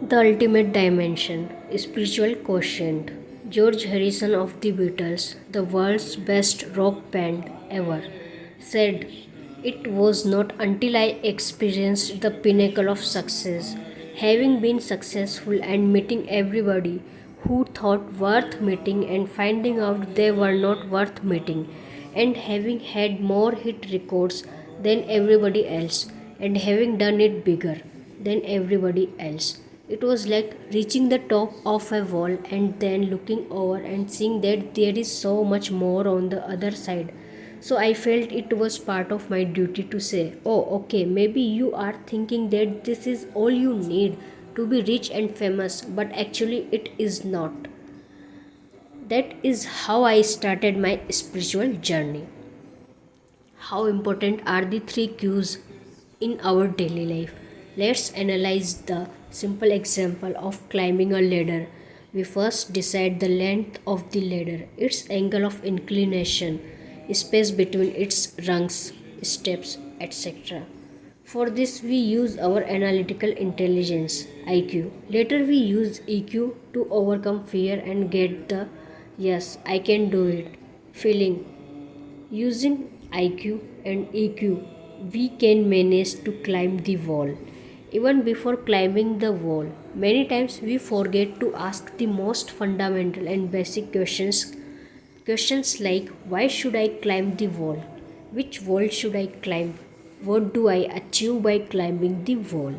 The Ultimate Dimension, Spiritual Quotient. George Harrison of the Beatles, the world's best rock band ever, said, "It was not until I experienced the pinnacle of success, having been successful and meeting everybody who thought worth meeting and finding out they were not worth meeting, and having had more hit records than everybody else, and having done it bigger than everybody else. It was like reaching the top of a wall and then looking over and seeing that there is so much more on the other side. So I felt it was part of my duty to say, oh, okay, maybe you are thinking that this is all you need to be rich and famous, but actually it is not." That is how I started my spiritual journey. How important are the three Qs in our daily life? Let's analyze the simple example of climbing a ladder. We first decide the length of the ladder, its angle of inclination, space between its rungs, steps, etc. For this, we use our analytical intelligence, IQ. Later, we use EQ to overcome fear and get the "yes, I can do it" feeling. Using IQ and EQ, we can manage to climb the wall. Even before climbing the wall, many times we forget to ask the most fundamental and basic questions. Questions like, why should I climb the wall? Which wall should I climb? What do I achieve by climbing the wall?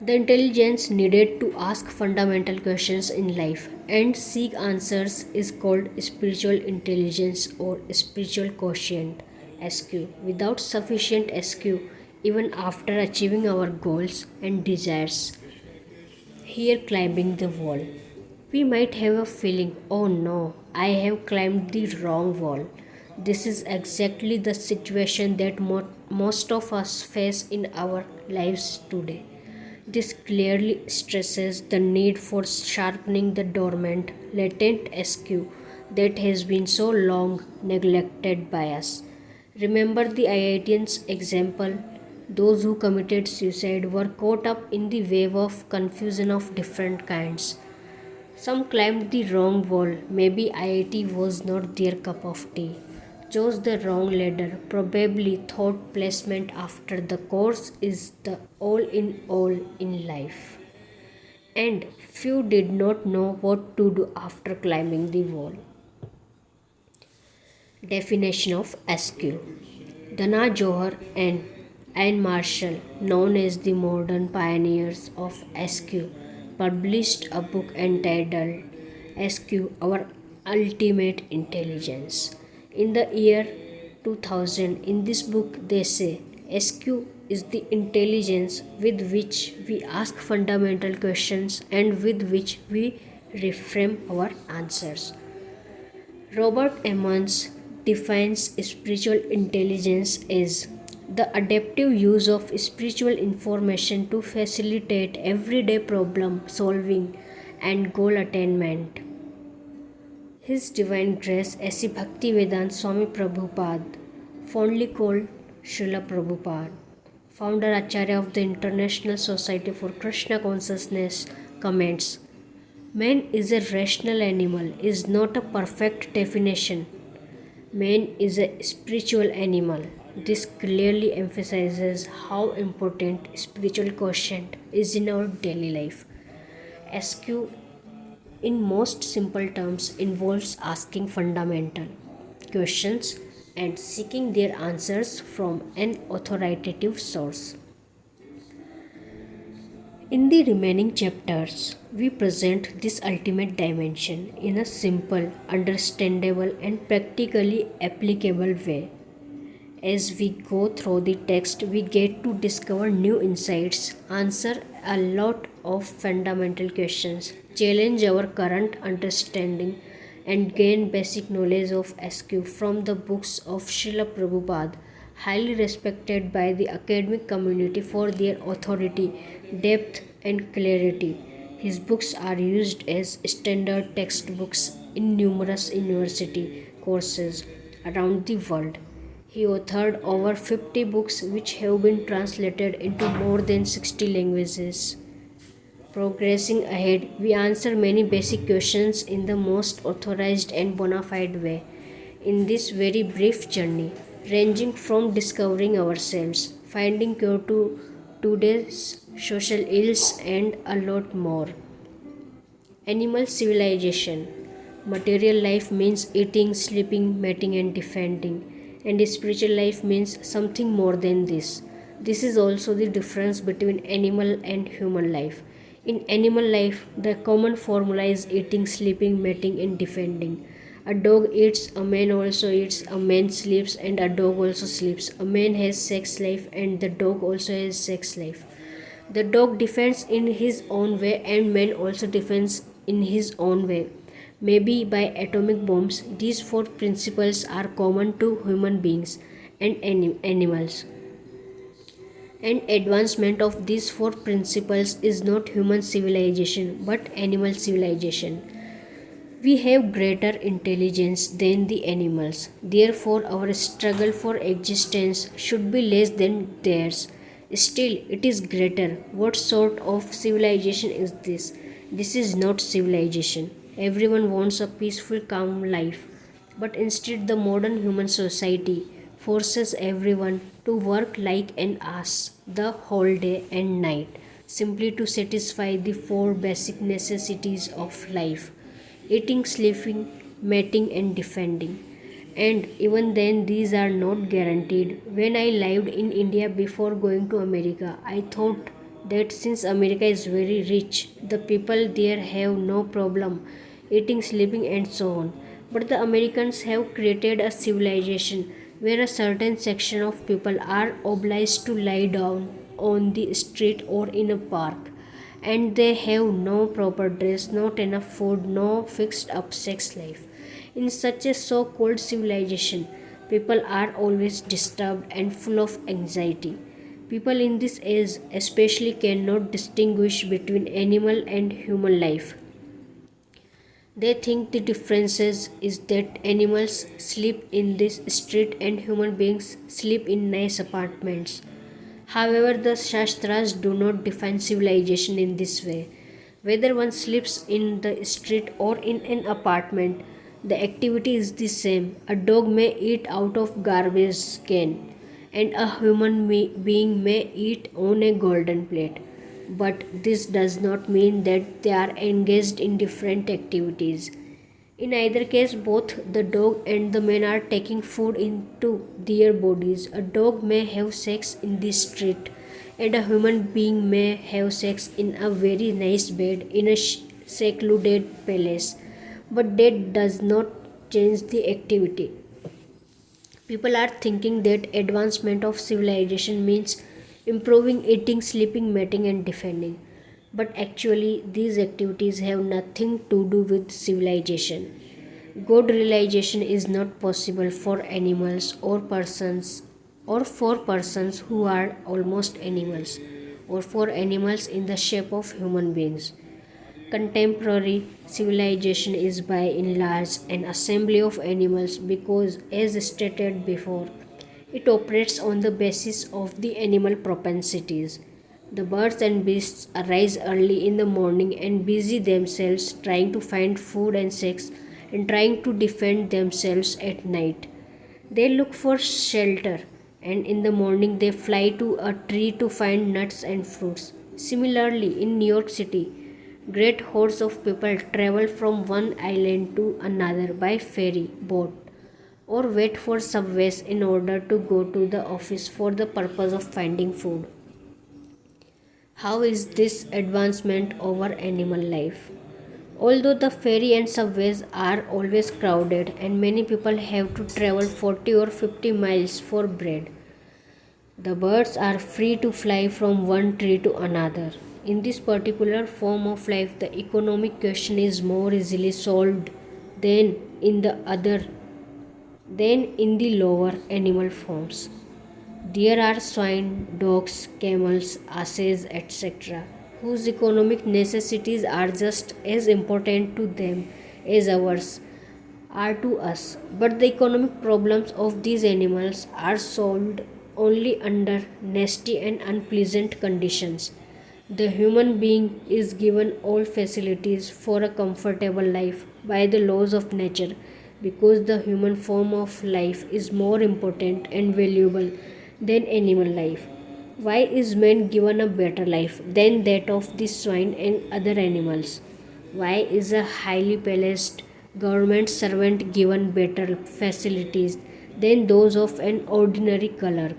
The intelligence needed to ask fundamental questions in life and seek answers is called spiritual intelligence or spiritual quotient (SQ). Without sufficient SQ, even after achieving our goals and desires, here climbing the wall, we might have a feeling, oh no, I have climbed the wrong wall. This is exactly the situation that most of us face in our lives today. This clearly stresses the need for sharpening the dormant, latent SQ that has been so long neglected by us. Remember the IITians example? Those who committed suicide were caught up in the wave of confusion of different kinds. Some climbed the wrong wall, maybe IIT was not their cup of tea. Chose the wrong ladder, probably thought placement after the course is the all in life. And few did not know what to do after climbing the wall. Definition of SQ. Dana Johar and Anne Marshall, known as the modern pioneers of SQ, published a book entitled SQ, Our Ultimate Intelligence. In the year 2000, in this book, they say SQ is the intelligence with which we ask fundamental questions and with which we reframe our answers. Robert Emmons defines spiritual intelligence as the adaptive use of spiritual information to facilitate everyday problem solving and goal attainment. His Divine Grace A.C. Bhaktivedanta Swami Prabhupada, fondly called Srila Prabhupada, founder Acharya of the International Society for Krishna Consciousness, comments, "Man is a rational animal is not a perfect definition. Man is a spiritual animal." This clearly emphasizes how important spiritual quotient is in our daily life. SQ, in most simple terms, involves asking fundamental questions and seeking their answers from an authoritative source. In the remaining chapters, we present this ultimate dimension in a simple, understandable, and practically applicable way. As we go through the text, we get to discover new insights, answer a lot of fundamental questions, challenge our current understanding, and gain basic knowledge of SQ from the books of Srila Prabhupada, highly respected by the academic community for their authority, depth, and clarity. His books are used as standard textbooks in numerous university courses around the world. He authored over 50 books which have been translated into more than 60 languages. Progressing ahead, we answer many basic questions in the most authorized and bona fide way in this very brief journey, ranging from discovering ourselves, finding cure to today's social ills, and a lot more. Animal civilization. Material life means eating, sleeping, mating, and defending. And spiritual life means something more than this. This is also the difference between animal and human life. In animal life, the common formula is eating, sleeping, mating, and defending. A dog eats, a man also eats, a man sleeps, and a dog also sleeps. A man has sex life, and the dog also has sex life. The dog defends in his own way, and man also defends in his own way. Maybe by atomic bombs, these four principles are common to human beings and animals. And advancement of these four principles is not human civilization but animal civilization. We have greater intelligence than the animals. Therefore, our struggle for existence should be less than theirs. Still, it is greater. What sort of civilization is this? This is not civilization. Everyone wants a peaceful, calm life. But instead, the modern human society forces everyone to work like an ass the whole day and night simply to satisfy the four basic necessities of life: eating, sleeping, mating, and defending. And even then, these are not guaranteed. When I lived in India before going to America, I thought that since America is very rich, the people there have no problem eating, sleeping, and so on. But the Americans have created a civilization where a certain section of people are obliged to lie down on the street or in a park, and they have no proper dress, not enough food, no fixed up sex life. In such a so called civilization, people are always disturbed and full of anxiety. People in this age especially cannot distinguish between animal and human life. They think the differences is that animals sleep in this street and human beings sleep in nice apartments. However, the Shastras do not define civilization in this way. Whether one sleeps in the street or in an apartment, the activity is the same. A dog may eat out of garbage can, and a human being may eat on a golden plate. But this does not mean that they are engaged in different activities. In either case, both the dog and the man are taking food into their bodies. A dog may have sex in the street, and a human being may have sex in a very nice bed in a secluded palace. But that does not change the activity. People are thinking that advancement of civilization means improving eating, sleeping, mating, and defending. But actually, these activities have nothing to do with civilization. God realization is not possible for animals or for persons who are almost animals, or for animals in the shape of human beings. Contemporary civilization is by and large an assembly of animals because, as stated before, it operates on the basis of the animal propensities. The birds and beasts arise early in the morning and busy themselves trying to find food and sex and trying to defend themselves at night. They look for shelter, and in the morning they fly to a tree to find nuts and fruits. Similarly, in New York City, great hordes of people travel from one island to another by ferry, boat, or wait for subways in order to go to the office for the purpose of finding food. How is this advancement over animal life? Although the ferry and subways are always crowded and many people have to travel 40 or 50 miles for bread, the birds are free to fly from one tree to another. In this particular form of life, the economic question is more easily solved than in the other than in the lower animal forms. There are swine, dogs, camels, asses, etc., whose economic necessities are just as important to them as ours. are to us, but the economic problems of these animals are solved only under nasty and unpleasant conditions. The human being is given all facilities for a comfortable life by the laws of nature because the human form of life is more important and valuable than animal life. Why is man given a better life than that of the swine and other animals? Why is a highly policed government servant given better facilities than those of an ordinary clerk?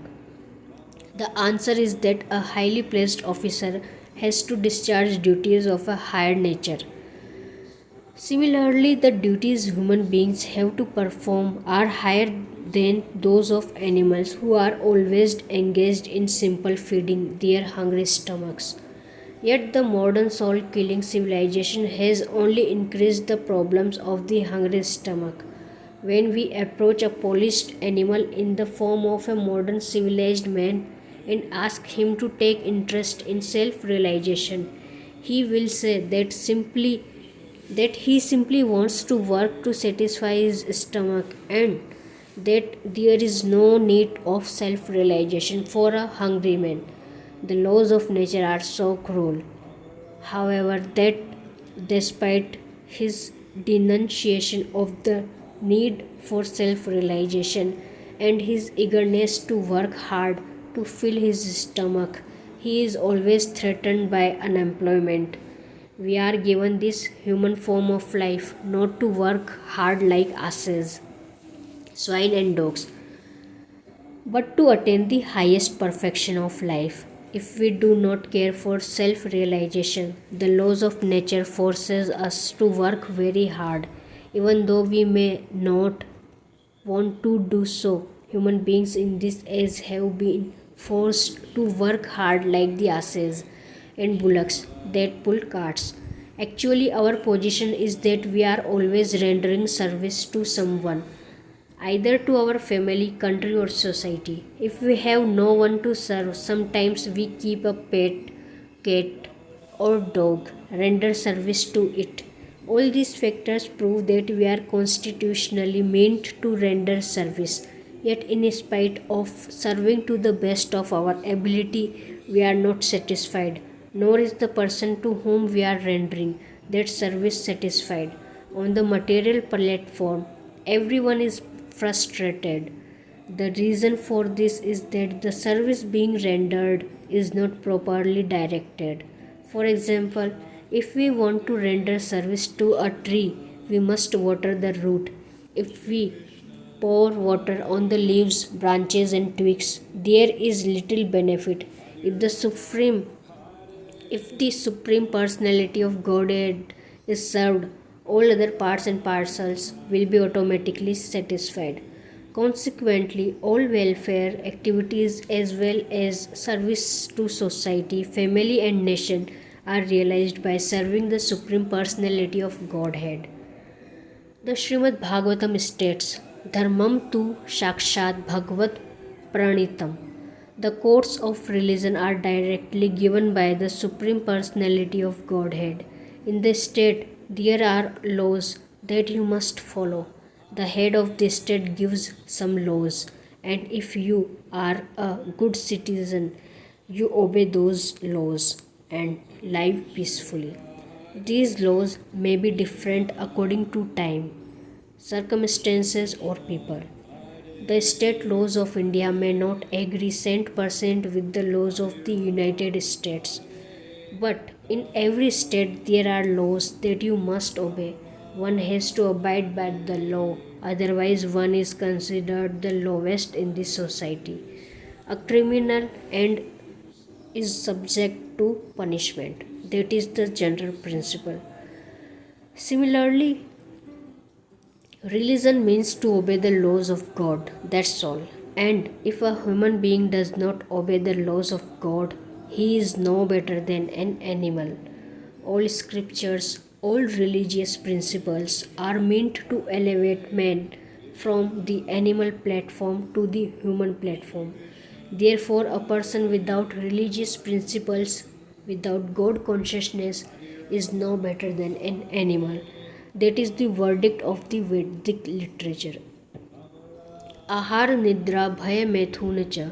The answer is that a highly placed officer has to discharge duties of a higher nature. Similarly, the duties human beings have to perform are higher than those of animals who are always engaged in simple feeding their hungry stomachs. Yet the modern soul killing civilization has only increased the problems of the hungry stomach. When we approach a polished animal in the form of a modern civilized man and ask him to take interest in self realization, he will say that he simply wants to work to satisfy his stomach and that there is no need of self realization for a hungry man. The laws of nature are so cruel, however, that despite his denunciation of the need for self realization and his eagerness to work hard to fill his stomach, he is always threatened by unemployment. We are given this human form of life not to work hard like asses, swine, and dogs, but to attain the highest perfection of life. If we do not care for self-realization, the laws of nature forces us to work very hard, even though we may not want to do so. Human beings in this age have been forced to work hard like the asses and bullocks that pull carts. Actually, our position is that we are always rendering service to someone, either to our family, country, or society. If we have no one to serve, sometimes we keep a pet, cat, or dog, render service to it. All these factors prove that we are constitutionally meant to render service. Yet, in spite of serving to the best of our ability, we are not satisfied, nor is the person to whom we are rendering that service satisfied. On the material platform, everyone is frustrated. The reason for this is that the service being rendered is not properly directed. For example, if we want to render service to a tree, we must water the root. If we pour water on the leaves, branches, and twigs, there is little benefit. If the supreme if the Supreme Personality of Godhead is served, all other parts and parcels will be automatically satisfied. Consequently, all welfare activities as well as service to society, family, and nation are realized by serving the Supreme Personality of Godhead. The Srimad Bhagavatam states, Dharmam tu Shakshat Bhagavat Pranitam. The codes of religion are directly given by the Supreme Personality of Godhead. In the state, there are laws that you must follow. The head of the state gives some laws, and if you are a good citizen, you obey those laws and live peacefully. These laws may be different according to time, circumstances, or people. The state laws of India may not agree cent percent with the laws of the United States, but in every state there are laws that you must obey. One has to abide by the law, otherwise, one is considered the lowest in the society, a criminal, and is subject to punishment. That is the general principle. Similarly, religion means to obey the laws of God, that's all. And if a human being does not obey the laws of God, he is no better than an animal. All scriptures, all religious principles are meant to elevate man from the animal platform to the human platform. Therefore, a person without religious principles, without God consciousness, is no better than an animal. That is the verdict of the Vedic literature. आहार निद्रा भय मैथुन च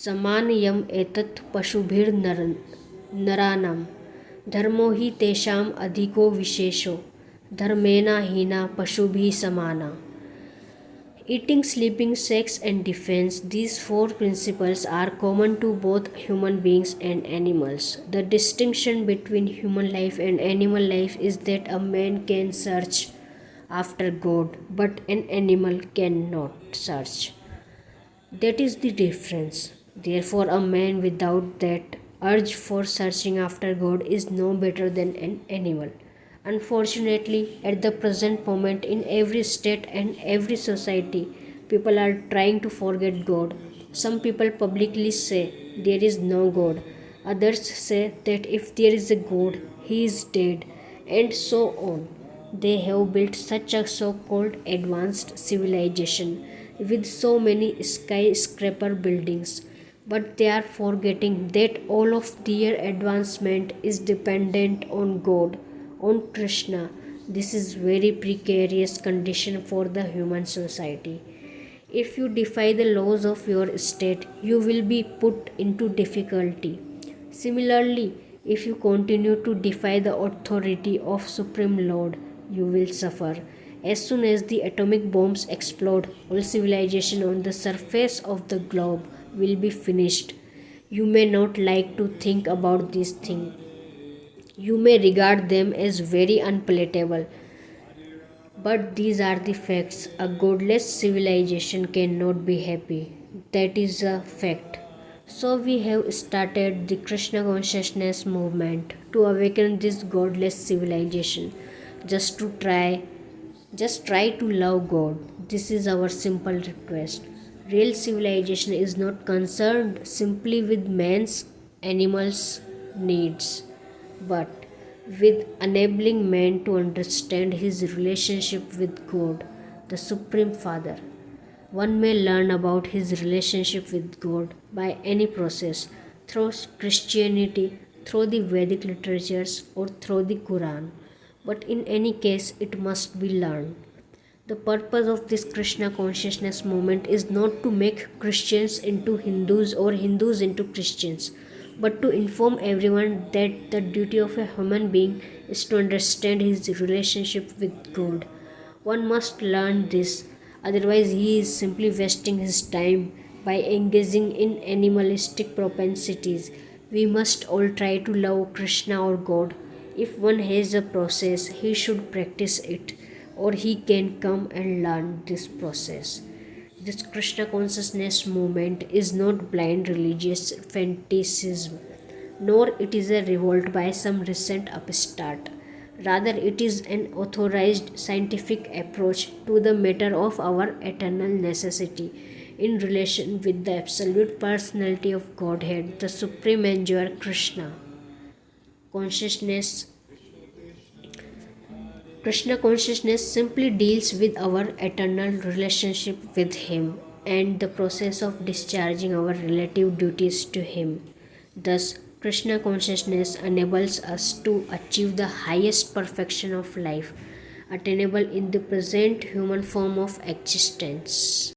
समानयम एतत् पशुभिर्नरानां धर्मो हि तेषाम् अधिको विशेषो धर्मेण हीना पशुभिः समाना. Eating, sleeping, sex, and defense, these four principles are common to both human beings and animals. The distinction between human life and animal life is that a man can search after God, but an animal cannot search. That is the difference. Therefore, a man without that urge for searching after God is no better than an animal. Unfortunately, at the present moment, in every state and every society, people are trying to forget God. Some people publicly say there is no God. Others say that if there is a God, he is dead, and so on. They have built such a so called advanced civilization with so many skyscraper buildings, but they are forgetting that all of their advancement is dependent on God, on Krishna. This is very precarious condition for the human society. If you defy the laws of your state, you will be put into difficulty. Similarly, if you continue to defy the authority of Supreme Lord, you will suffer. As soon as the atomic bombs explode, all civilization on the surface of the globe will be finished. You may not like to think about these things. You may regard them as very unpalatable, but these are the facts. A godless civilization cannot be happy. That is a fact. So we have started the Krishna consciousness movement to awaken this godless civilization. Just to try just try to love God. This is our simple request. Real civilization is not concerned simply with man's animals' needs, but with enabling man to understand his relationship with God, the Supreme Father. One may learn about his relationship with God by any process, through Christianity, through the Vedic literatures, or through the Quran. But in any case, it must be learned. The purpose of this Krishna consciousness movement is not to make Christians into Hindus or Hindus into Christians, but to inform everyone that the duty of a human being is to understand his relationship with God. One must learn this, otherwise, he is simply wasting his time by engaging in animalistic propensities. We must all try to love Krishna or God. If one has a process, he should practice it, or he can come and learn this process. This Krishna consciousness movement is not blind religious fanaticism, nor it is a revolt by some recent upstart. Rather, it is an authorized scientific approach to the matter of our eternal necessity in relation with the absolute personality of Godhead, the supreme enjoyer Krishna. Consciousness Krishna consciousness simply deals with our eternal relationship with Him and the process of discharging our relative duties to Him. Thus, Krishna consciousness enables us to achieve the highest perfection of life, attainable in the present human form of existence.